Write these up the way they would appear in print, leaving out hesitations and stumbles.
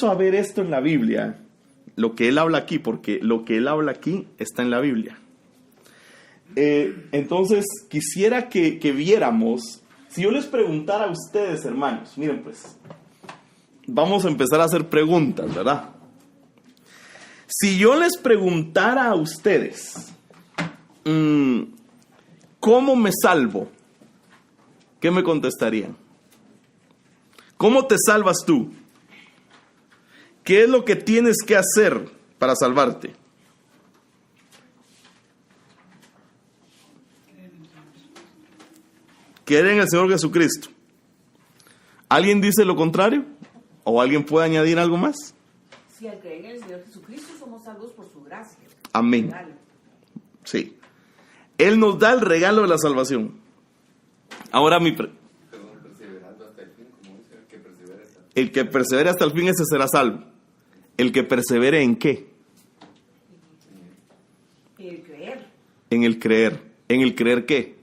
empiezo a ver esto en la Biblia, lo que él habla aquí, porque lo que él habla aquí está en la Biblia. Entonces, quisiera que viéramos, si yo les preguntara a ustedes, hermanos, miren pues, vamos a empezar a hacer preguntas, ¿verdad? Si yo les preguntara a ustedes, ¿cómo me salvo? ¿Qué me contestarían? ¿Cómo te salvas tú? ¿Qué es lo que tienes que hacer para salvarte? Creer en el Señor Jesucristo. ¿Alguien dice lo contrario? ¿O alguien puede añadir algo más? Si al creer en el Señor Jesucristo somos salvos por su gracia. Amén. Sí. Él nos da el regalo de la salvación. Ahora perseverando hasta el fin, como dice, el que persevere hasta el fin. El que persevere hasta el fin, ese será salvo. ¿El que persevere en qué? En el creer. En el creer. ¿En el creer qué?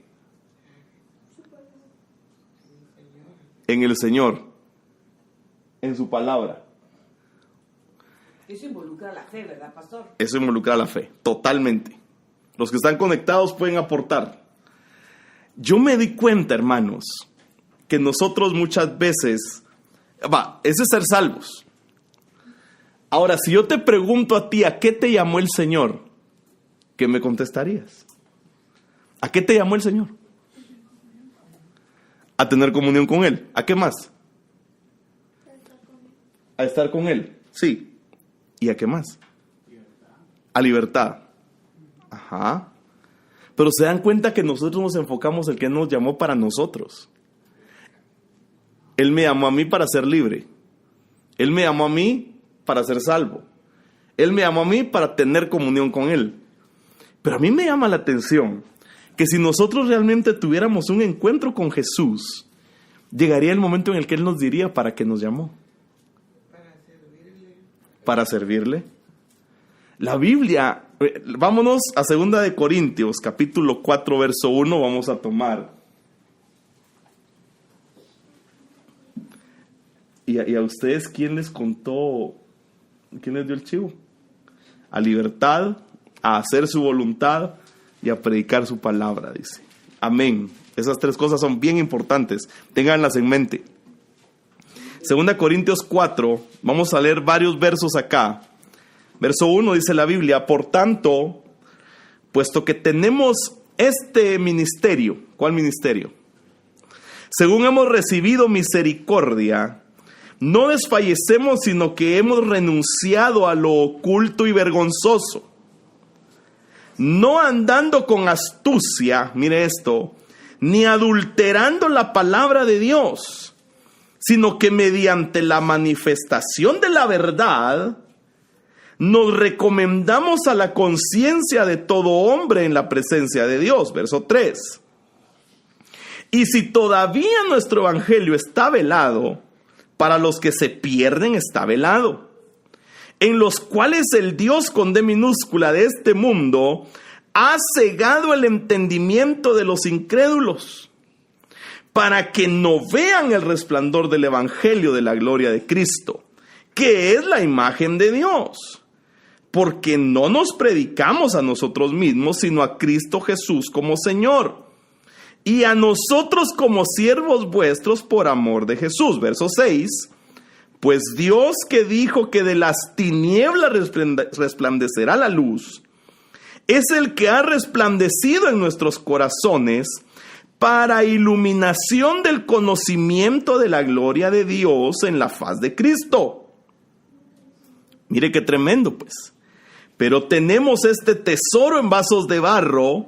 En el Señor. En su palabra. Eso involucra la fe, ¿verdad, pastor? Eso involucra la fe, totalmente. Los que están conectados pueden aportar. Yo me di cuenta, hermanos, que nosotros muchas veces, ese es ser salvos. Ahora, si yo te pregunto a ti, ¿a qué te llamó el Señor? ¿Qué me contestarías? ¿A qué te llamó el Señor? A tener comunión con Él. ¿A qué más? A estar con Él. Sí. ¿Y a qué más? A libertad. Ajá. Pero se dan cuenta que nosotros nos enfocamos en el que nos llamó para nosotros. Él me llamó a mí para ser libre. Él me llamó a mí para ser salvo. Él me llamó a mí para tener comunión con Él. Pero a mí me llama la atención que si nosotros realmente tuviéramos un encuentro con Jesús, llegaría el momento en el que Él nos diría para qué nos llamó. Para servirle. La Biblia, vámonos a 2 de Corintios, capítulo 4, verso 1, vamos a tomar. Y a ustedes, ¿quién les contó? ¿Quién les dio el chivo? A libertad, a hacer su voluntad y a predicar su palabra, dice. Amén. Esas tres cosas son bien importantes. Ténganlas en mente. 2 Corintios 4, vamos a leer varios versos acá. Verso 1 dice la Biblia: por tanto, puesto que tenemos este ministerio. ¿Cuál ministerio? Según hemos recibido misericordia, no desfallecemos, sino que hemos renunciado a lo oculto y vergonzoso, no andando con astucia, mire esto, ni adulterando la palabra de Dios, sino que mediante la manifestación de la verdad, nos recomendamos a la conciencia de todo hombre en la presencia de Dios. Verso 3. Y si todavía nuestro evangelio está velado, para los que se pierden está velado, en los cuales el Dios con D minúscula de este mundo ha cegado el entendimiento de los incrédulos, para que no vean el resplandor del evangelio de la gloria de Cristo, que es la imagen de Dios. Porque no nos predicamos a nosotros mismos, sino a Cristo Jesús como Señor, y a nosotros como siervos vuestros por amor de Jesús. Verso 6. Pues Dios, que dijo que de las tinieblas resplandecerá la luz, es el que ha resplandecido en nuestros corazones para iluminación del conocimiento de la gloria de Dios en la faz de Cristo. Mire qué tremendo, pues. Pero tenemos este tesoro en vasos de barro,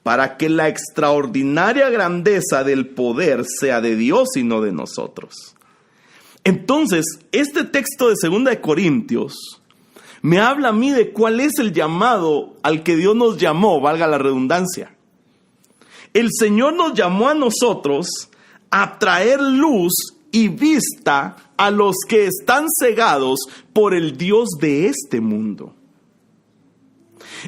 para que la extraordinaria grandeza del poder sea de Dios y no de nosotros. Entonces, este texto de 2 de Corintios me habla a mí de cuál es el llamado al que Dios nos llamó, valga la redundancia. El Señor nos llamó a nosotros a traer luz y vista a los que están cegados por el Dios de este mundo.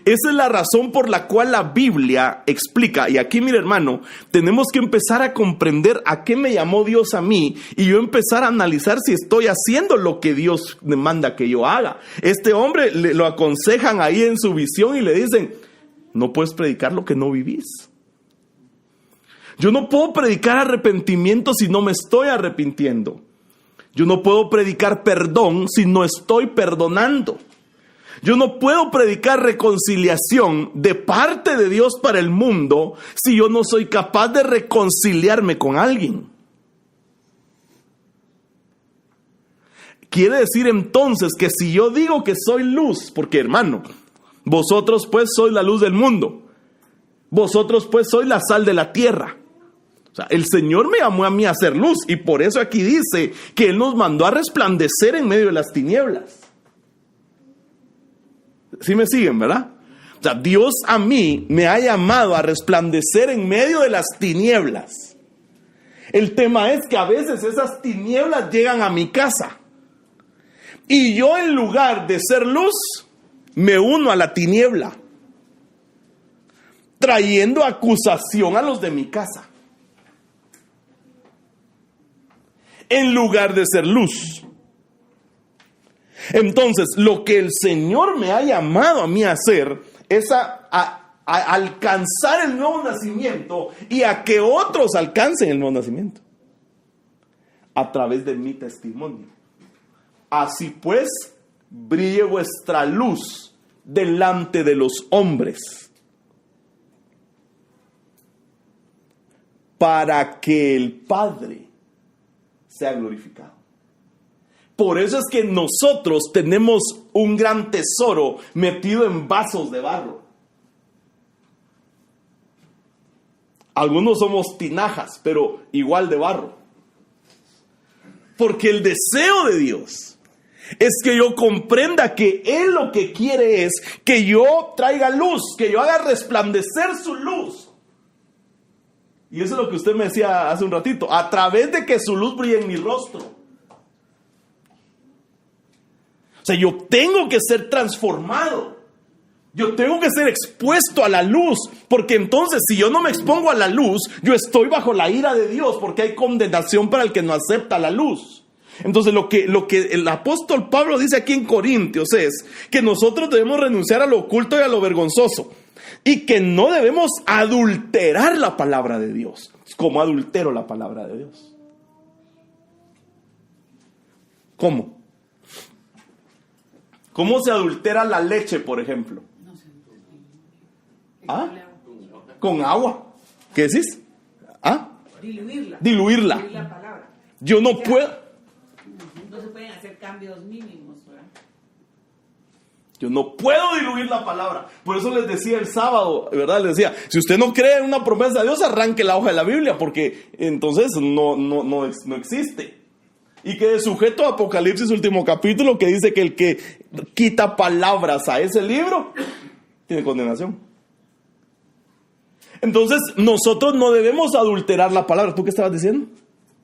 Esa es la razón por la cual la Biblia explica, y aquí mire hermano, tenemos que empezar a comprender a qué me llamó Dios a mí y yo empezar a analizar si estoy haciendo lo que Dios me manda que yo haga. Este hombre lo aconsejan ahí en su visión y le dicen, no puedes predicar lo que no vivís. Yo no puedo predicar arrepentimiento si no me estoy arrepintiendo. Yo no puedo predicar perdón si no estoy perdonando. Yo no puedo predicar reconciliación de parte de Dios para el mundo si yo no soy capaz de reconciliarme con alguien. Quiere decir entonces que si yo digo que soy luz, porque hermano, vosotros pues sois la luz del mundo, vosotros pues sois la sal de la tierra. O sea, el Señor me llamó a mí a ser luz y por eso aquí dice que Él nos mandó a resplandecer en medio de las tinieblas. ¿Sí me siguen, verdad? O sea, Dios a mí me ha llamado a resplandecer en medio de las tinieblas. El tema es que a veces esas tinieblas llegan a mi casa. Y yo en lugar de ser luz, me uno a la tiniebla. Trayendo acusación a los de mi casa. En lugar de ser luz. Entonces, lo que el Señor me ha llamado a mí a hacer es a alcanzar el nuevo nacimiento y a que otros alcancen el nuevo nacimiento a través de mi testimonio. Así pues, brille vuestra luz delante de los hombres, para que el Padre sea glorificado. Por eso es que nosotros tenemos un gran tesoro metido en vasos de barro. Algunos somos tinajas, pero igual de barro. Porque el deseo de Dios es que yo comprenda que Él lo que quiere es que yo traiga luz, que yo haga resplandecer su luz. Y eso es lo que usted me decía hace un ratito, a través de que su luz brille en mi rostro. O sea, yo tengo que ser transformado. Yo tengo que ser expuesto a la luz. Porque entonces, si yo no me expongo a la luz, yo estoy bajo la ira de Dios. Porque hay condenación para el que no acepta la luz. Entonces, lo que el apóstol Pablo dice aquí en Corintios es que nosotros debemos renunciar a lo oculto y a lo vergonzoso. Y que no debemos adulterar la palabra de Dios. ¿Cómo adultero la palabra de Dios? ¿Cómo? ¿Cómo se adultera la leche, por ejemplo? No sé. ¿Ah? Con agua. ¿Qué decís? ¿Ah? Diluirla. Diluirla. Diluir la palabra. Yo no puedo. No se pueden hacer cambios mínimos, ¿verdad? Yo no puedo diluir la palabra. Por eso les decía el sábado, ¿verdad? Les decía, si usted no cree en una promesa de Dios, arranque la hoja de la Biblia, porque entonces no existe. Y quede sujeto a Apocalipsis último capítulo, que dice que el que quita palabras a ese libro tiene condenación. Entonces nosotros no debemos adulterar la palabra. ¿Tú qué estabas diciendo?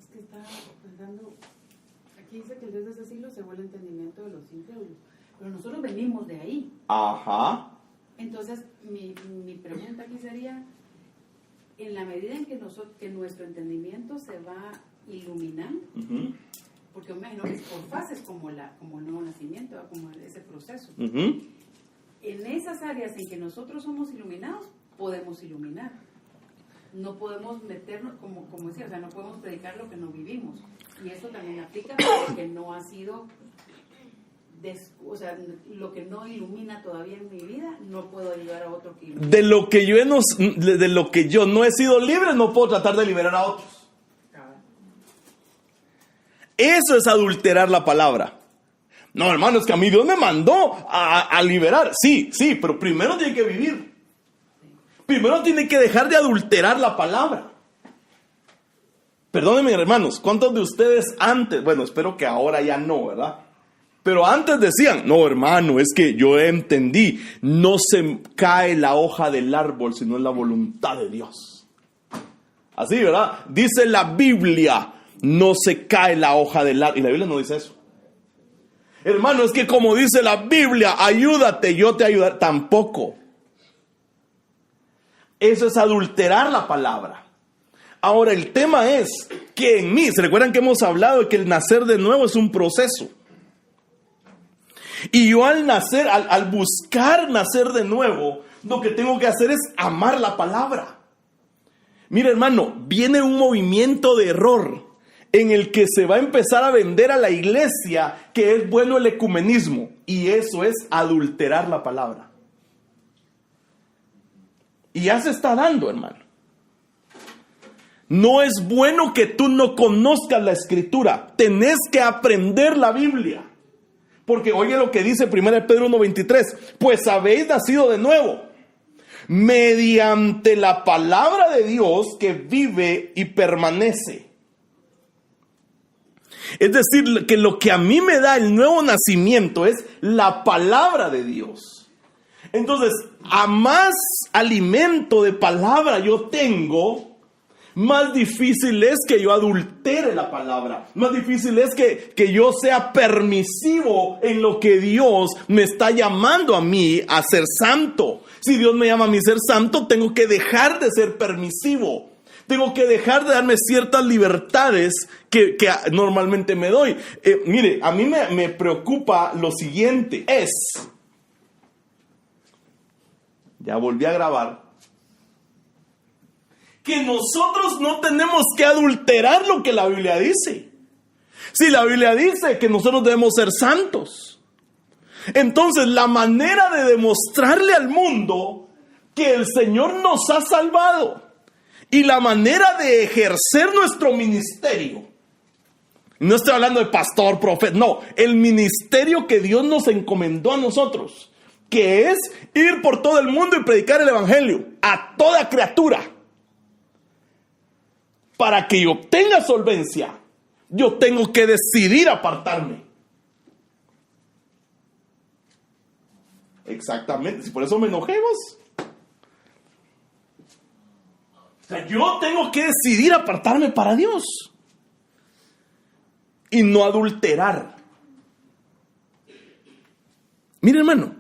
Es que estaba pensando, aquí dice que el Dios de ese siglo se vuelve el entendimiento de los incrédulos, pero nosotros venimos de ahí. Ajá. Entonces mi pregunta aquí sería, en la medida en que nuestro entendimiento se va iluminando, porque me imagino que es por fases como el nuevo nacimiento, como ese proceso. En esas áreas en que nosotros somos iluminados, podemos iluminar. No podemos meternos, como decía, o sea, no podemos predicar lo que no vivimos. Y esto también aplica para lo que no ha sido, o sea, lo que no ilumina todavía en mi vida, no puedo ayudar a otro que ilumine. De lo que yo no he sido libre, no puedo tratar de liberar a otros. Eso es adulterar la palabra. No, hermano, es que a mí Dios me mandó a liberar. Sí, pero primero tiene que vivir. Primero tiene que dejar de adulterar la palabra. Perdónenme, hermanos, ¿cuántos de ustedes antes, bueno, espero que ahora ya no, ¿verdad? Pero antes decían, no, hermano, es que yo entendí, no se cae la hoja del árbol, sino es la voluntad de Dios. Así, ¿verdad? Dice la Biblia, no se cae la hoja del árbol. Y la Biblia no dice eso. Hermano, es que como dice la Biblia, ayúdate, yo te ayudaré. Tampoco. Eso es adulterar la palabra. Ahora, el tema es que en mí, ¿se recuerdan que hemos hablado de que el nacer de nuevo es un proceso? Y yo al nacer, al buscar nacer de nuevo, lo que tengo que hacer es amar la palabra. Mira, hermano, viene un movimiento de error en el que se va a empezar a vender a la iglesia que es bueno el ecumenismo. Y eso es adulterar la palabra. Y ya se está dando, hermano. No es bueno que tú no conozcas la escritura. Tenés que aprender la Biblia. Porque oye lo que dice 1 Pedro 1:23. Pues habéis nacido de nuevo, mediante la palabra de Dios que vive y permanece. Es decir, que lo que a mí me da el nuevo nacimiento es la palabra de Dios. Entonces, a más alimento de palabra yo tengo, más difícil es que yo adultere la palabra. Más difícil es que yo sea permisivo en lo que Dios me está llamando a mí a ser santo. Si Dios me llama a mí a ser santo, tengo que dejar de ser permisivo. Tengo que dejar de darme ciertas libertades que normalmente me doy. Mire, a mí me preocupa lo siguiente. Ya volví a grabar. Que nosotros no tenemos que adulterar lo que la Biblia dice. Si la Biblia dice que nosotros debemos ser santos, entonces la manera de demostrarle al mundo que el Señor nos ha salvado y la manera de ejercer nuestro ministerio, no estoy hablando de pastor, profeta, no, el ministerio que Dios nos encomendó a nosotros, que es ir por todo el mundo y predicar el evangelio a toda criatura. Para que yo obtenga solvencia, yo tengo que decidir apartarme. Exactamente, si por eso me enojemos. O sea, yo tengo que decidir apartarme para Dios. Y no adulterar. Mire, hermano.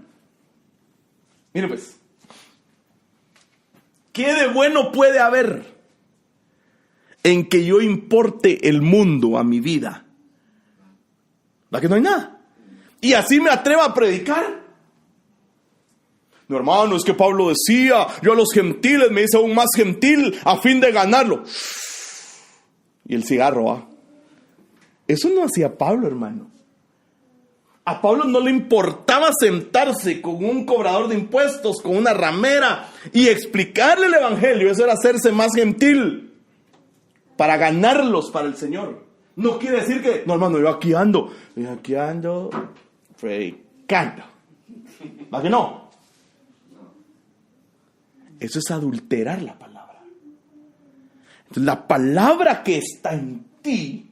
Mire pues. ¿Qué de bueno puede haber en que yo importe el mundo a mi vida? ¿Va que no hay nada? Y así me atrevo a predicar. No, hermano, es que Pablo decía, yo a los gentiles me hice aún más gentil a fin de ganarlo. Y el cigarro, ¿ah? Eso no hacía Pablo, hermano. A Pablo no le importaba sentarse con un cobrador de impuestos, con una ramera y explicarle el evangelio. Eso era hacerse más gentil para ganarlos para el Señor. No quiere decir que, no, hermano, yo aquí ando predicando. ¿Va que no? Eso es adulterar la palabra. Entonces, la palabra que está en ti,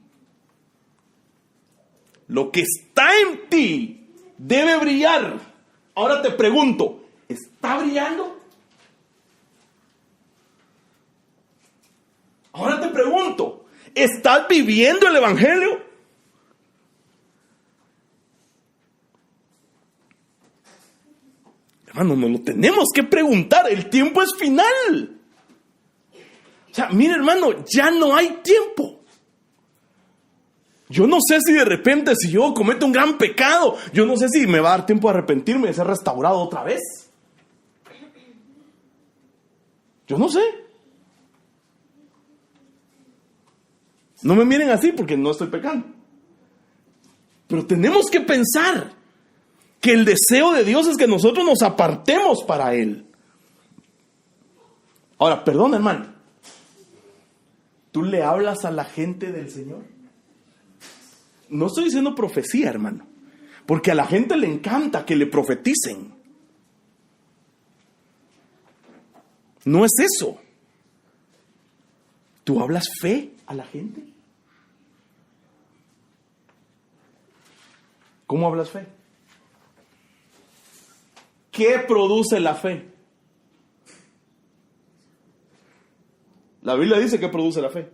lo que está en ti, debe brillar. Ahora te pregunto, ¿está brillando? Ahora te pregunto, ¿estás viviendo el evangelio? Hermano, nos lo tenemos que preguntar. El tiempo es final. O sea, mire, hermano, ya no hay tiempo. Yo no sé si de repente, si yo cometo un gran pecado, yo no sé si me va a dar tiempo de arrepentirme y de ser restaurado otra vez. Yo no sé. No me miren así porque no estoy pecando. Pero tenemos que pensar que el deseo de Dios es que nosotros nos apartemos para Él. Ahora, perdón, hermano. ¿Tú le hablas a la gente del Señor? No estoy diciendo profecía, hermano. Porque a la gente le encanta que le profeticen. No es eso. ¿Tú hablas fe a la gente? ¿Cómo hablas fe? ¿Qué produce la fe? La Biblia dice que produce la fe.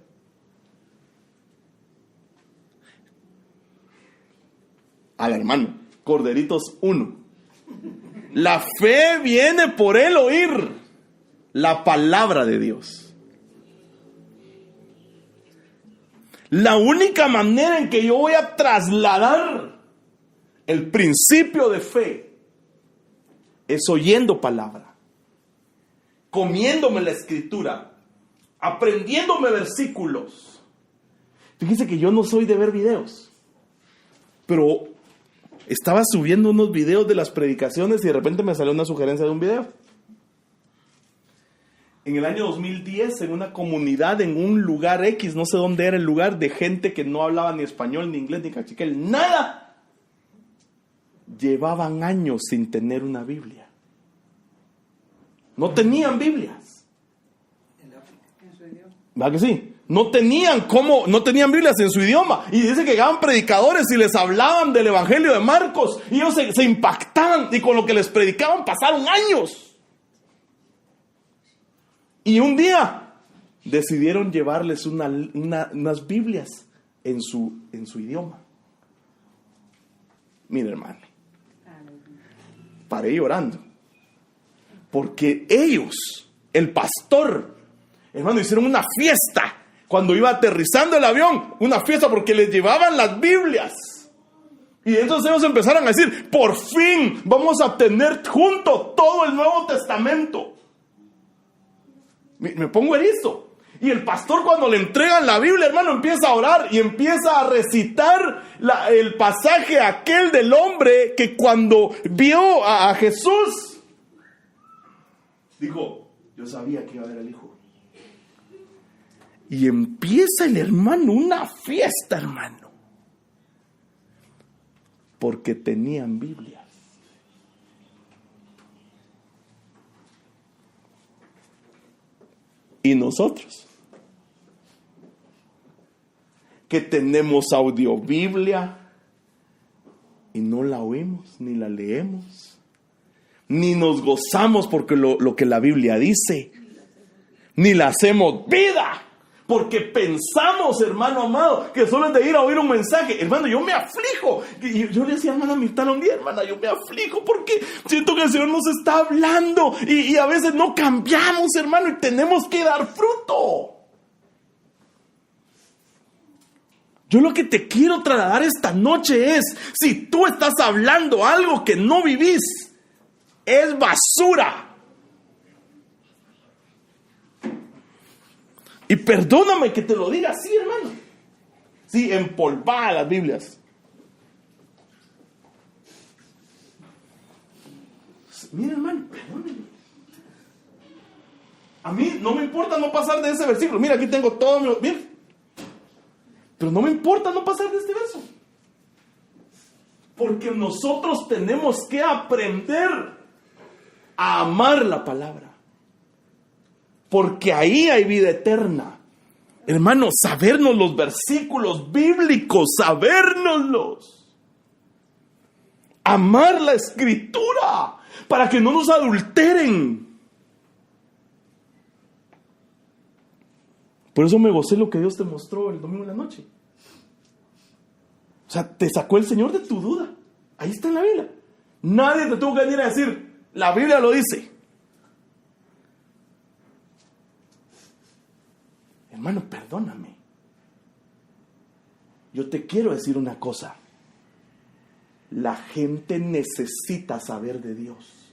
al hermano. Corderitos 1. La fe viene por el oír la palabra de Dios. La única manera en que yo voy a trasladar el principio de fe es oyendo palabra, comiéndome la escritura, aprendiéndome versículos. Fíjense que yo no soy de ver videos, pero estaba subiendo unos videos de las predicaciones y de repente me salió una sugerencia de un video. En el año 2010, en una comunidad, en un lugar X, no sé dónde era el lugar, de gente que no hablaba ni español, ni inglés, ni cachiquel, nada. Llevaban años sin tener una Biblia. No tenían Biblias. ¿Verdad que sí? No tenían Biblias en su idioma. Y dice que llegaban predicadores y les hablaban del Evangelio de Marcos. Y ellos se impactaban y con lo que les predicaban pasaron años. Y un día decidieron llevarles unas Biblias en su idioma. Mira, hermano, paré llorando. Porque ellos, el pastor, hermano, hicieron una fiesta. Cuando iba aterrizando el avión, una fiesta porque les llevaban las Biblias. Y entonces ellos empezaron a decir, por fin vamos a tener junto todo el Nuevo Testamento. Me pongo erizo. Y el pastor, cuando le entregan la Biblia, hermano, empieza a orar y empieza a recitar el pasaje aquel del hombre que cuando vio a Jesús, dijo, yo sabía que iba a ver al Hijo. Y empieza el hermano una fiesta, hermano, porque tenían Biblia. Y nosotros, que tenemos audiobiblia y no la oímos, ni la leemos, ni nos gozamos porque lo que la Biblia dice, ni la hacemos vida, porque pensamos, hermano amado, que solo es de ir a oír un mensaje. Hermano, yo me aflijo. Y yo le decía a hermana Mirtala un día, hermana, yo me aflijo porque siento que el Señor nos está hablando y a veces no cambiamos, hermano, y tenemos que dar fruto. Yo lo que te quiero trasladar esta noche es, si tú estás hablando algo que no vivís, es basura. Y perdóname que te lo diga así, hermano. Sí, empolvada las Biblias. Mira, hermano, perdóname. A mí no me importa no pasar de ese versículo. Mira, aquí tengo todo. Mira. Pero no me importa no pasar de este verso. Porque nosotros tenemos que aprender a amar la palabra. Porque ahí hay vida eterna. Hermano, sabernos los versículos bíblicos, sabérnoslos. Amar la escritura para que no nos adulteren. Por eso me gocé lo que Dios te mostró el domingo en la noche. O sea, te sacó el Señor de tu duda. Ahí está en la Biblia. Nadie te tuvo que venir a decir, la Biblia lo dice. Hermano, perdóname. Yo te quiero decir una cosa. La gente necesita saber de Dios.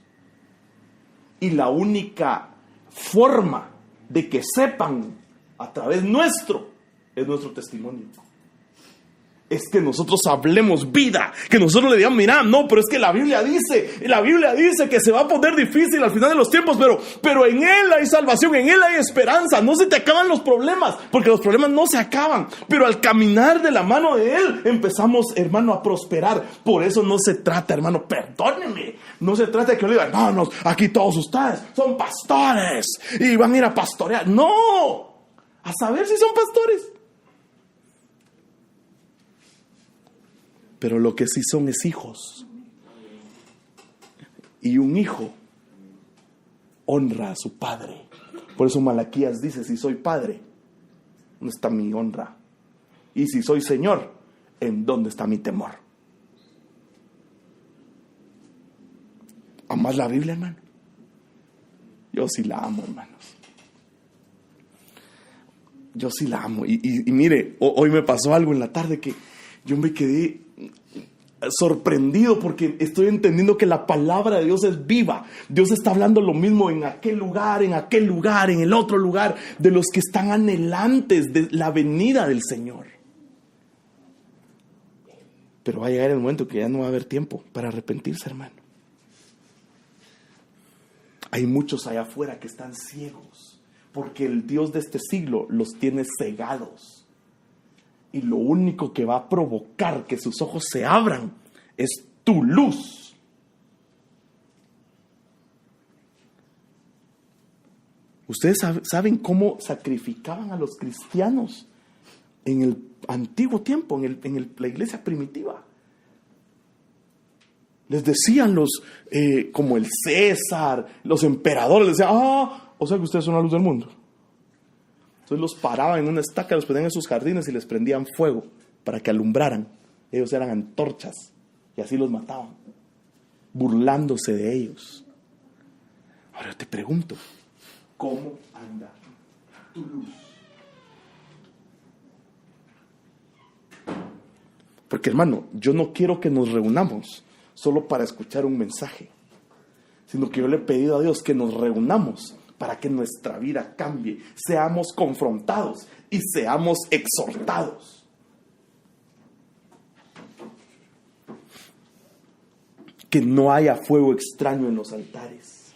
Y la única forma de que sepan a través nuestro es nuestro testimonio. Es que nosotros hablemos vida, que nosotros le digamos, mira, no, pero es que la Biblia dice que se va a poner difícil al final de los tiempos, pero en Él hay salvación, en Él hay esperanza, no se te acaban los problemas, porque los problemas no se acaban, pero al caminar de la mano de Él, empezamos, hermano, a prosperar. Por eso no se trata, hermano, perdóneme, no se trata de que yo le diga, no, aquí todos ustedes son pastores, y van a ir a pastorear, no, a saber si son pastores. Pero lo que sí son es hijos. Y un hijo honra a su padre. Por eso Malaquías dice, si soy padre, ¿dónde está mi honra? Y si soy Señor, ¿en dónde está mi temor? ¿Amas la Biblia, hermano? Yo sí la amo, hermanos. Yo sí la amo. Y mire, hoy me pasó algo en la tarde que yo me quedé sorprendido porque estoy entendiendo que la palabra de Dios es viva. Dios está hablando lo mismo en aquel lugar, en el otro lugar, de los que están anhelantes de la venida del Señor. Pero va a llegar el momento que ya no va a haber tiempo para arrepentirse, hermano. Hay muchos allá afuera que están ciegos porque el Dios de este siglo los tiene cegados. Y lo único que va a provocar que sus ojos se abran es tu luz. Ustedes saben cómo sacrificaban a los cristianos en el antiguo tiempo, la iglesia primitiva. Les decían como el César, los emperadores, les decían, o sea que ustedes son la luz del mundo. Entonces los paraban en una estaca, los ponían en sus jardines y les prendían fuego para que alumbraran. Ellos eran antorchas y así los mataban, burlándose de ellos. Ahora te pregunto, ¿cómo anda tu luz? Porque hermano, yo no quiero que nos reunamos solo para escuchar un mensaje, sino que yo le he pedido a Dios que nos reunamos para que nuestra vida cambie, seamos confrontados y seamos exhortados. Que no haya fuego extraño en los altares.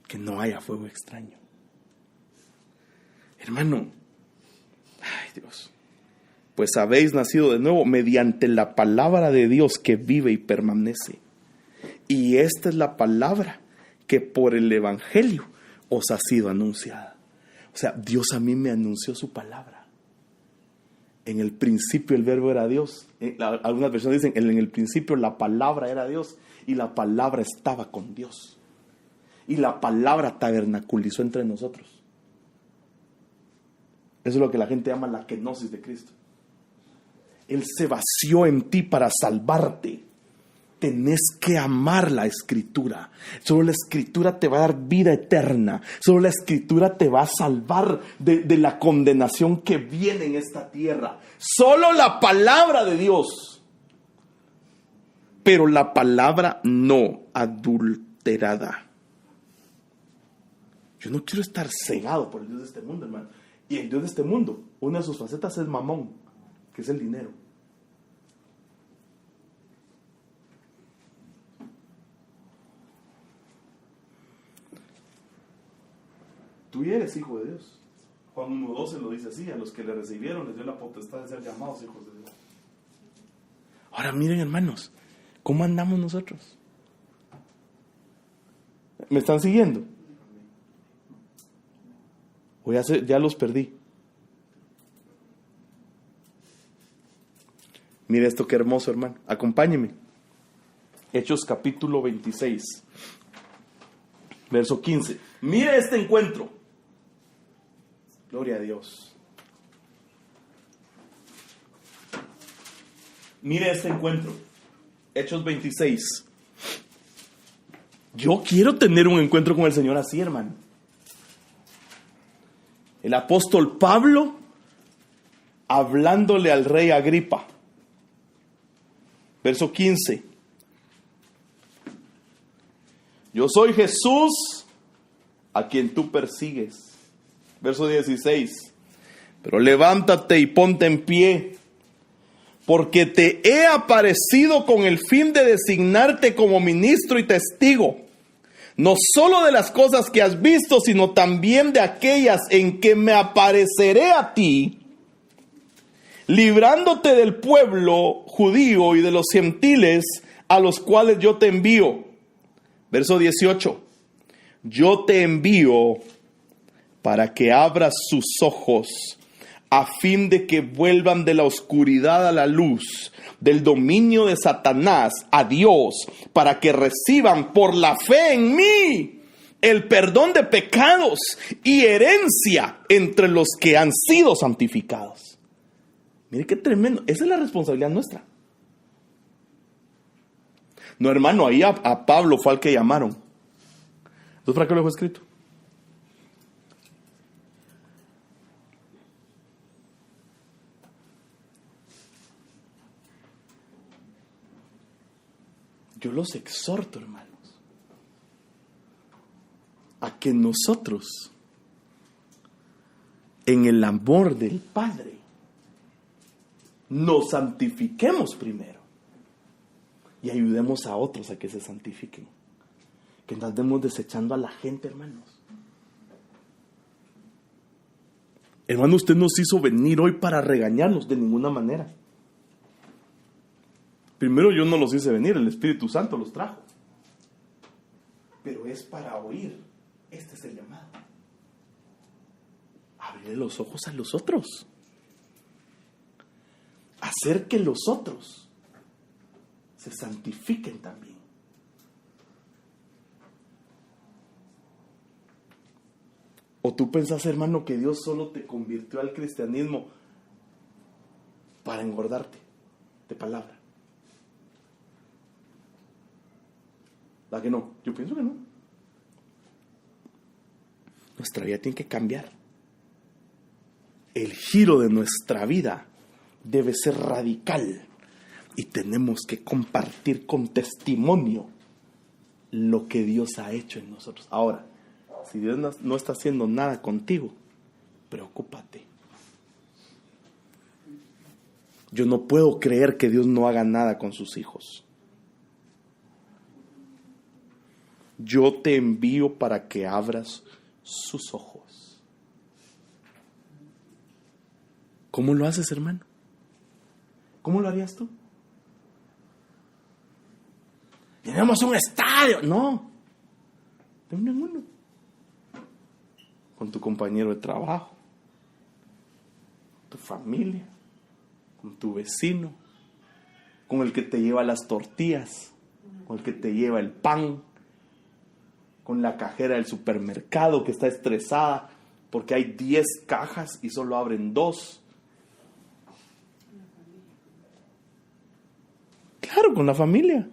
Que no haya fuego extraño. Hermano, ay Dios, pues habéis nacido de nuevo mediante la palabra de Dios que vive y permanece. Y esta es la palabra que por el evangelio os ha sido anunciada. O sea, Dios a mí me anunció su palabra. En el principio el verbo era Dios. Algunas personas dicen, en el principio la palabra era Dios y la palabra estaba con Dios. Y la palabra tabernaculizó entre nosotros. Eso es lo que la gente llama la kenosis de Cristo. Él se vació en ti para salvarte. Tenés que amar la Escritura. Solo la Escritura te va a dar vida eterna. Solo la Escritura te va a salvar de la condenación que viene en esta tierra. Solo la palabra de Dios. Pero la palabra no adulterada. Yo no quiero estar cegado por el Dios de este mundo, hermano. Y el Dios de este mundo, una de sus facetas es Mamón, que es el dinero. Tú eres hijo de Dios. Juan 1:12 lo dice así: a los que le recibieron les dio la potestad de ser llamados hijos de Dios. Ahora miren, hermanos, ¿cómo andamos nosotros? ¿Me están siguiendo? O ya los perdí. Mire esto, qué hermoso, hermano. Acompáñeme. Hechos capítulo 26, verso 15. Mire este encuentro. Gloria a Dios. Mire este encuentro. Hechos 26. Yo quiero tener un encuentro con el Señor así, hermano. El apóstol Pablo hablándole al rey Agripa. Verso 15. Yo soy Jesús a quien tú persigues. Verso 16. Pero levántate y ponte en pie, porque te he aparecido con el fin de designarte como ministro y testigo, no solo de las cosas que has visto, sino también de aquellas en que me apareceré a ti, librándote del pueblo judío y de los gentiles a los cuales yo te envío. Verso 18. Yo te envío para que abras sus ojos, a fin de que vuelvan de la oscuridad a la luz, del dominio de Satanás a Dios, para que reciban por la fe en mí el perdón de pecados y herencia entre los que han sido santificados. Mire qué tremendo. Esa es la responsabilidad nuestra. No, hermano, ahí a Pablo fue al que llamaron. Entonces, ¿para qué lo fue escrito? Yo los exhorto, hermanos, a que nosotros, en el amor del Padre, nos santifiquemos primero y ayudemos a otros a que se santifiquen. Que no andemos desechando a la gente, hermanos. Hermano, usted nos hizo venir hoy para regañarnos de ninguna manera. Primero, yo no los hice venir, el Espíritu Santo los trajo. Pero es para oír. Este es el llamado. Abrir los ojos a los otros. Hacer que los otros se santifiquen también. ¿O tú pensás, hermano, que Dios solo te convirtió al cristianismo para engordarte de palabra? ¿La que no? Yo pienso que no. Nuestra vida tiene que cambiar. El giro de nuestra vida debe ser radical y tenemos que compartir con testimonio lo que Dios ha hecho en nosotros. Ahora, si Dios no está haciendo nada contigo, preocúpate. Yo no puedo creer que Dios no haga nada con sus hijos. Yo te envío para que abras sus ojos. ¿Cómo lo haces, hermano? ¿Cómo lo harías tú? Tenemos un estadio. No. De uno en uno. Con tu compañero de trabajo, tu familia, con tu vecino, con el que te lleva las tortillas, con el que te lleva el pan, con la cajera del supermercado que está estresada porque hay 10 cajas y solo abren 2. Claro, con la familia.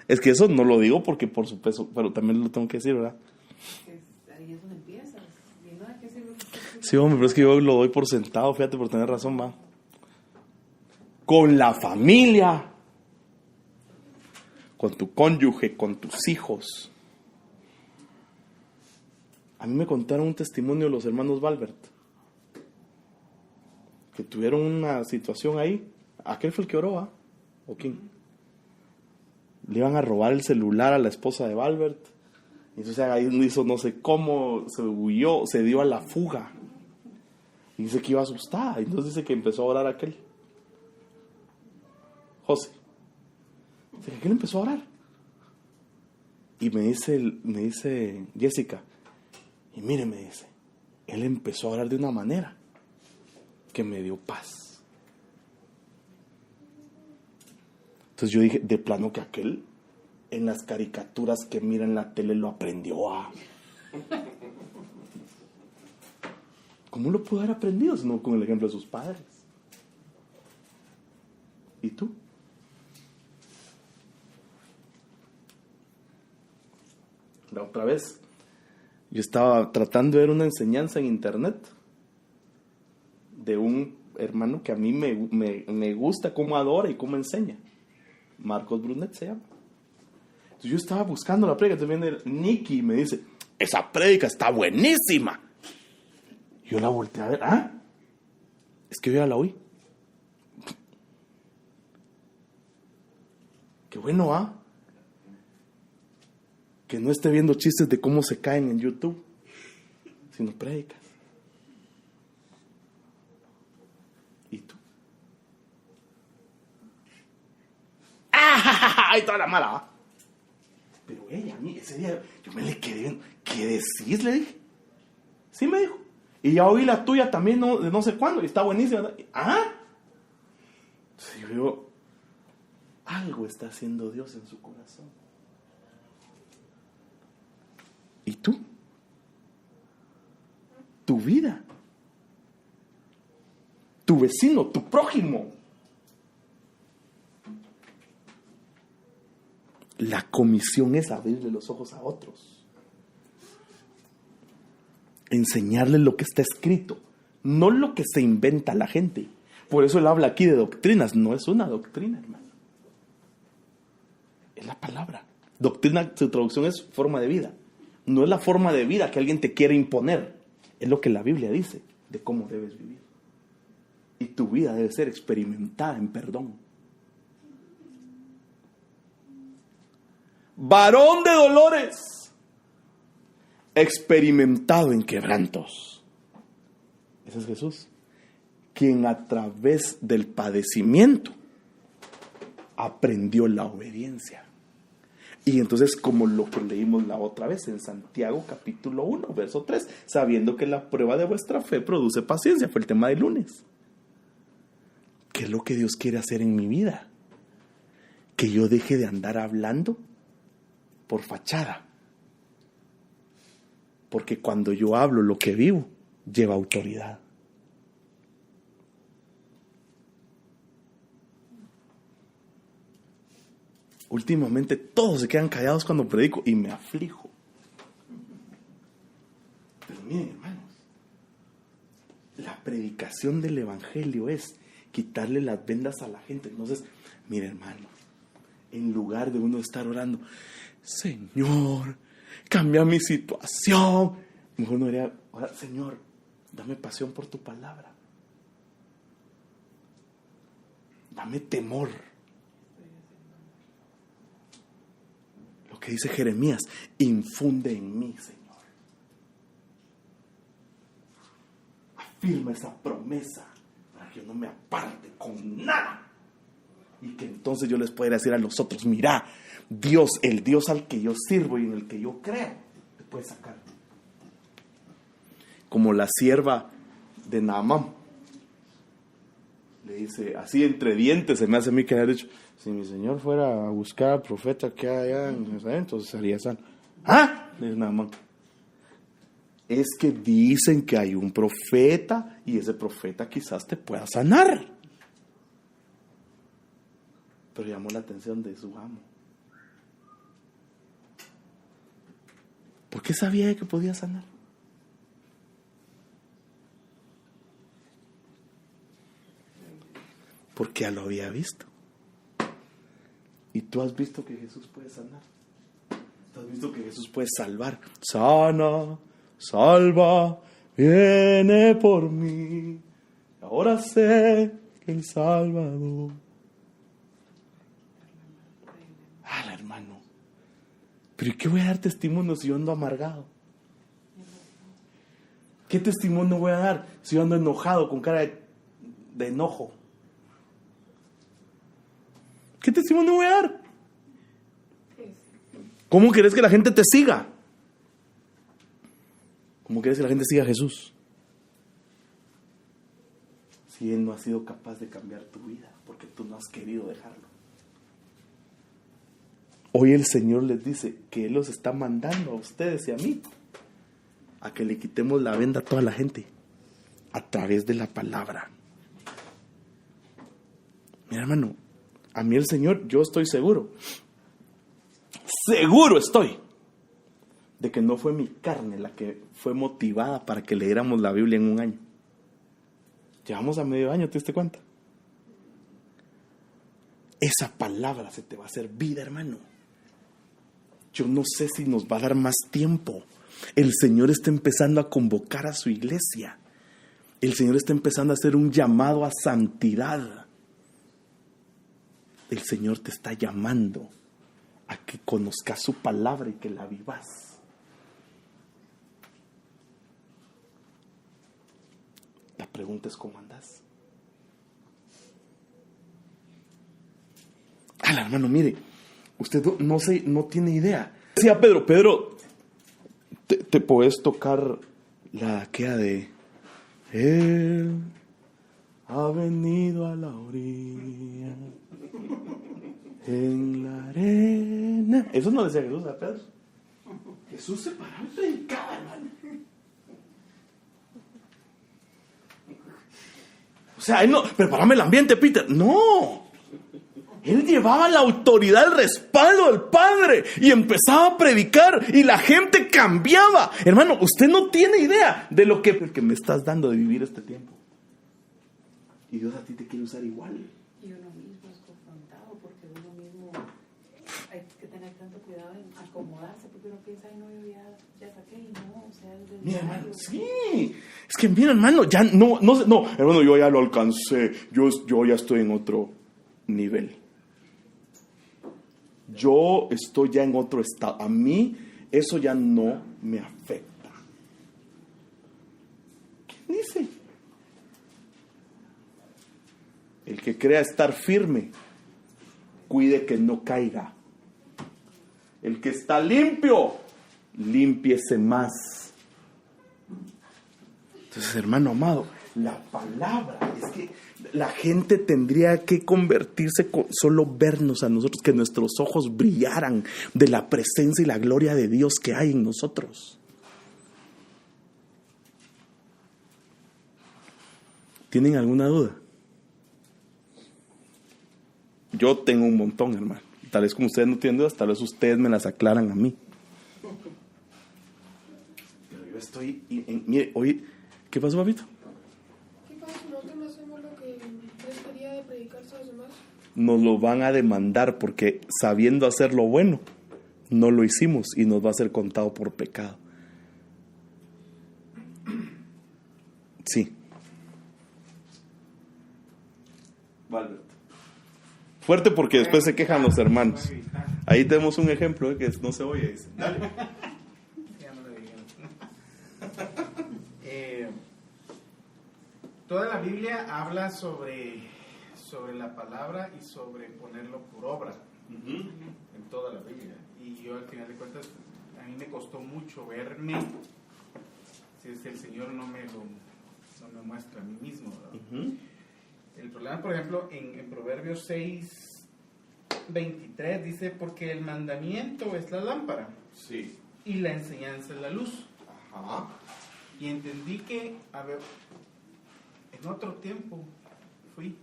Es que eso no lo digo porque por su peso, pero también lo tengo que decir, ¿verdad? Ahí es donde empiezas. Sí, hombre, pero es que yo lo doy por sentado, fíjate, por tener razón, va. Con la familia, con tu cónyuge, con tus hijos. A mí me contaron un testimonio de los hermanos Valbert, que tuvieron una situación ahí. ¿Aquel fue el que oró, o quién? Le iban a robar el celular a la esposa de Valbert. Y entonces ahí hizo no sé cómo, se huyó, se dio a la fuga. Y dice que iba asustada. Entonces dice que empezó a orar aquel. José. Dice que aquel empezó a orar. Y me dice Jessica. Y mire, me dice, él empezó a orar de una manera que me dio paz. Entonces yo dije, de plano que aquel en las caricaturas que mira en la tele lo aprendió a... ¿Cómo lo pudo haber aprendido si no con el ejemplo de sus padres? ¿Y tú? La otra vez yo estaba tratando de ver una enseñanza en internet de un hermano que a mí me gusta cómo adora y cómo enseña. Marcos Brunet se llama. Entonces yo estaba buscando la prédica, entonces viene Nicky y me dice, esa prédica está buenísima. Yo la volteé a ver, es que yo ya la oí. Qué bueno, que no esté viendo chistes de cómo se caen en YouTube, sino prédicas. ¿Y tú? ¡Ay, toda la mala! Pero ella, a mí, ese día, yo me le quedé viendo. ¿Qué decís? Le dije. Sí, me dijo. Y ya oí la tuya también, de no sé cuándo, y está buenísima. Entonces yo digo, algo está haciendo Dios en su corazón. ¿Y tú? Tu vida. Tu vecino, tu prójimo. La comisión es abrirle los ojos a otros. Enseñarles lo que está escrito, no lo que se inventa la gente. Por eso él habla aquí de doctrinas. No es una doctrina, hermano. Es la palabra. Doctrina, su traducción es forma de vida. No es la forma de vida que alguien te quiere imponer. Es lo que la Biblia dice de cómo debes vivir. Y tu vida debe ser experimentada en perdón. Varón de dolores, experimentado en quebrantos. Ese es Jesús, quien a través del padecimiento aprendió la obediencia. Y entonces, como lo que leímos la otra vez en Santiago capítulo 1, verso 3, sabiendo que la prueba de vuestra fe produce paciencia, fue el tema del lunes. ¿Qué es lo que Dios quiere hacer en mi vida? Que yo deje de andar hablando por fachada. Porque cuando yo hablo lo que vivo, lleva autoridad. Últimamente todos se quedan callados cuando predico y me aflijo. Pero miren, hermanos, la predicación del evangelio es quitarle las vendas a la gente. Entonces, mire, hermano, en lugar de uno estar orando, Señor, cambia mi situación, mejor uno diría, ahora, Señor, dame pasión por tu palabra, dame temor. Lo que dice Jeremías, infunde en mí, Señor. Afirma esa promesa para que yo no me aparte con nada. Y que entonces yo les pueda decir a los otros, mira, Dios, el Dios al que yo sirvo y en el que yo creo, te puede sacar. Como la sierva de Naamán. Le dice, así entre dientes, se me hace a mí que haber dicho, si mi señor fuera a buscar al profeta que hay allá en Jerusalén, entonces sería sano. ¿Ah? Le dice Naamán. Es que dicen que hay un profeta y ese profeta quizás te pueda sanar. Pero llamó la atención de su amo. ¿Por qué sabía que podía sanar? Porque ya lo había visto. Y tú has visto que Jesús puede sanar. Tú has visto que Jesús puede salvar. Sana, salva, viene por mí. Ahora sé que el Salvador. Hermano. ¿Pero qué voy a dar testimonio si yo ando amargado? ¿Qué testimonio voy a dar si yo ando enojado, con cara de enojo? ¿Qué testimonio voy a dar? ¿Cómo querés que la gente te siga? ¿Cómo querés que la gente siga a Jesús? Si Él no ha sido capaz de cambiar tu vida, porque tú no has querido dejarlo. Hoy el Señor les dice que Él los está mandando a ustedes y a mí a que le quitemos la venda a toda la gente a través de la palabra. Mira, hermano, a mí el Señor, yo estoy seguro estoy de que no fue mi carne la que fue motivada para que leyéramos la Biblia en un año. Llevamos a medio año, ¿te diste cuenta? Esa palabra se te va a hacer vida, hermano. Yo no sé si nos va a dar más tiempo. El Señor está empezando a convocar a su iglesia. El Señor está empezando a hacer un llamado a santidad. El Señor te está llamando a que conozcas su palabra y que la vivas. La pregunta es ¿cómo andas? Hermano, mire, usted no tiene idea. Decía Pedro, te puedes tocar la queda de Él ha venido a la orilla en la arena. Eso no decía Jesús a Pedro. Jesús se paró y predicaba, hermano. O sea, no, prepárame el ambiente, Peter. No. Él llevaba la autoridad, el respaldo del Padre y empezaba a predicar y la gente cambiaba. Hermano, usted no tiene idea de lo que me estás dando de vivir este tiempo. Y Dios a ti te quiere usar igual. Y uno mismo es confrontado porque uno mismo hay que tener tanto cuidado en acomodarse porque uno piensa, ay no, yo ya saqué y no, o sea, es Mira, hermano, sí. Es que mira, hermano, ya no, hermano, yo ya lo alcancé. Yo ya estoy en otro nivel. Yo estoy ya en otro estado. A mí eso ya no me afecta. ¿Quién dice? El que crea estar firme, cuide que no caiga. El que está limpio, límpiese más. Entonces, hermano amado, la palabra es que la gente tendría que convertirse con solo vernos a nosotros, que nuestros ojos brillaran de la presencia y la gloria de Dios que hay en nosotros. ¿Tienen alguna duda? Yo tengo un montón, hermano. Tal vez como ustedes no tienen dudas, tal vez ustedes me las aclaran a mí. Pero yo estoy... mire, hoy... ¿Qué pasó, papito? ¿Qué pasa si nosotros no hacemos lo que Dios quería de predicarse a los demás? Nos lo van a demandar porque sabiendo hacer lo bueno, no lo hicimos y nos va a ser contado por pecado. Sí. Valverde. Fuerte porque después se quejan los hermanos. Ahí tenemos un ejemplo que no se oye. Dice. Dale. Ya me lo dijeron. Toda la Biblia habla sobre la palabra y sobre ponerlo por obra. En toda la Biblia. Y yo al final de cuentas, a mí me costó mucho verme si es que el Señor no me muestra a mí mismo, ¿verdad? El problema, por ejemplo, en Proverbios 6:23 dice, porque el mandamiento es la lámpara, Sí. y la enseñanza es la luz. Ajá. Y entendí que, a ver, en otro tiempo fui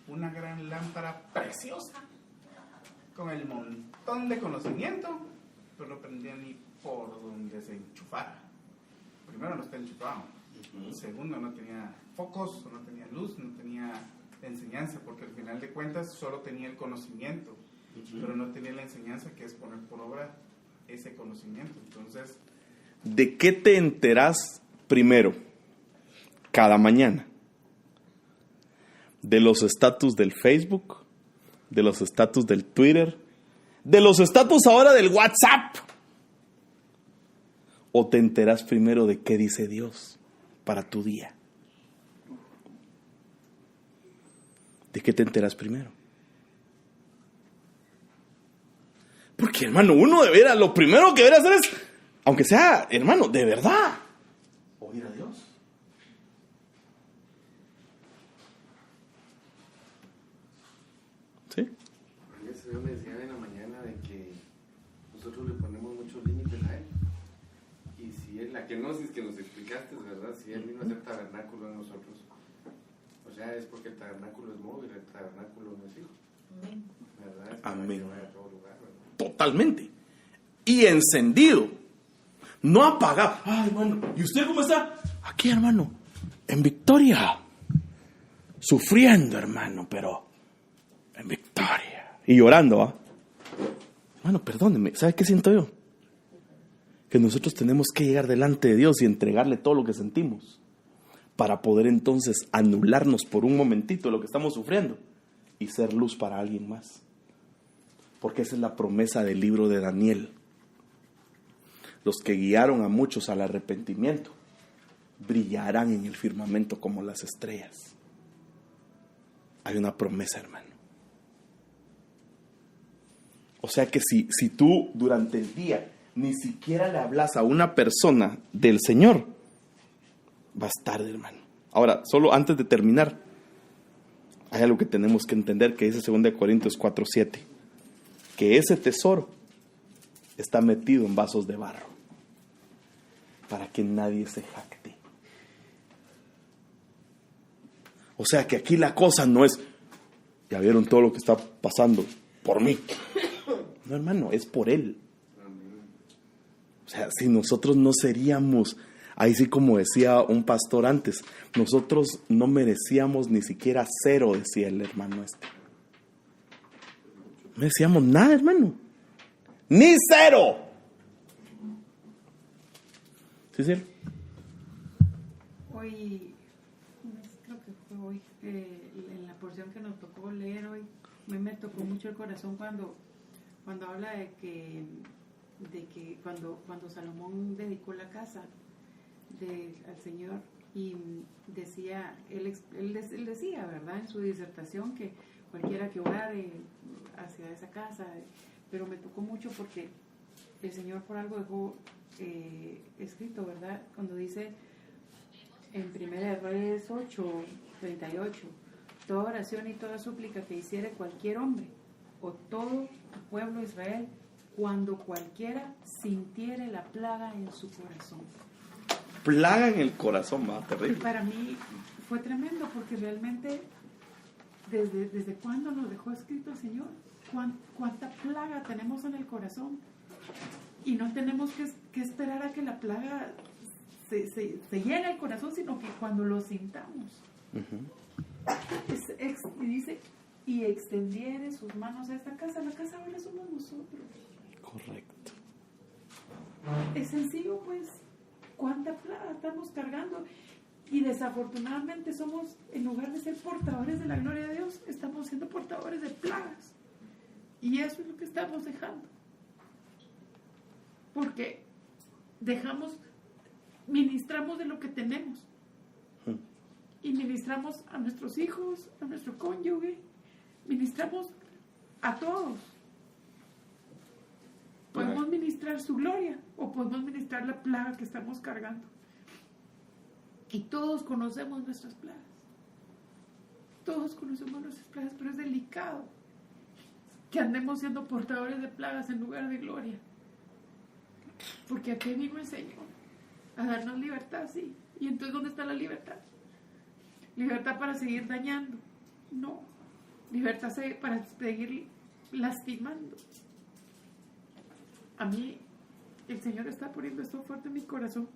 una gran lámpara preciosa, con el montón de conocimiento, pero no aprendía ni por donde se enchufara. Primero, no está enchufado. Segundo, no tenía focos, no tenía luz, no tenía enseñanza, porque al final de cuentas solo tenía el conocimiento, pero no tenía la enseñanza, que es poner por obra ese conocimiento. Entonces, ¿de qué te enterás primero cada mañana? ¿De los estatus del Facebook? ¿De los estatus del Twitter? ¿De los estatus ahora del WhatsApp? ¿O te enterás primero de qué dice Dios para tu día? ¿De qué te enteras primero? Porque, hermano, uno debería, lo primero que debería hacer es, aunque sea, hermano, de verdad, oír a Dios. ¿Sí? El Señor me decía en la mañana de que nosotros le ponemos muchos límites a Él. Y si Él, la kenosis que nos explicaste, ¿verdad? Si Él vino a hacer tabernáculo en nosotros, o sea, es porque el tabernáculo es móvil, el tabernáculo no es fijo. ¿Verdad? Es Amén. que vaya a todo lugar, ¿verdad? Totalmente. Y encendido. No apagado. Ay, bueno, ¿y usted cómo está? Aquí, hermano, en victoria. Sufriendo, hermano, pero en victoria. Y llorando, ¿ah? Hermano, perdóneme, ¿sabe qué siento yo? Que nosotros tenemos que llegar delante de Dios y entregarle todo lo que sentimos, para poder entonces anularnos por un momentito lo que estamos sufriendo y ser luz para alguien más. Porque esa es la promesa del libro de Daniel. Los que guiaron a muchos al arrepentimiento brillarán en el firmamento como las estrellas. Hay una promesa, hermano. O sea que si tú durante el día ni siquiera le hablas a una persona del Señor, vas tarde, hermano. Ahora, solo antes de terminar, hay algo que tenemos que entender, que dice 2 Corintios 4:7, que ese tesoro está metido en vasos de barro, para que nadie se jacte. O sea que aquí la cosa no es, Ya vieron todo lo que está pasando por mí. No, hermano, es por Él. O sea, si nosotros no seríamos, ahí sí como decía un pastor antes, nosotros no merecíamos ni siquiera 0, decía el hermano este. No merecíamos nada, hermano. ¡Ni 0! ¿Sí, sí? Hoy, creo que fue hoy, en la porción que nos tocó leer hoy, me tocó mucho el corazón cuando habla de que cuando Salomón dedicó la casa al Señor, y decía, él decía, ¿verdad?, en su disertación, que cualquiera que orare hacia esa casa, pero me tocó mucho porque el Señor por algo dejó escrito, ¿verdad?, cuando dice en 1 Reyes 8:38, toda oración y toda súplica que hiciere cualquier hombre o todo el pueblo de Israel, cuando cualquiera sintiere la plaga en su corazón. Plaga en el corazón, va, terrible. Y para mí fue tremendo, porque realmente desde cuándo nos dejó escrito el Señor, cuánta plaga tenemos en el corazón, y no tenemos que esperar a que la plaga se llene el corazón, sino que cuando lo sintamos. Y dice, y extendiere sus manos a esta casa. La casa ahora somos nosotros. Correcto. Es sencillo, pues. Cuánta plaga estamos cargando, y desafortunadamente somos, en lugar de ser portadores de la gloria de Dios, estamos siendo portadores de plagas, y eso es lo que estamos dejando, porque ministramos de lo que tenemos, y ministramos a nuestros hijos, a nuestro cónyuge, ministramos a todos. Podemos ministrar su gloria, o podemos ministrar la plaga que estamos cargando. Y todos conocemos nuestras plagas. Todos conocemos nuestras plagas, pero es delicado que andemos siendo portadores de plagas en lugar de gloria. Porque aquí vino el Señor a darnos libertad, sí. ¿Y entonces dónde está la libertad? ¿Libertad para seguir dañando? No. Libertad para seguir lastimando. A mí, el Señor está poniendo esto fuerte en mi corazón.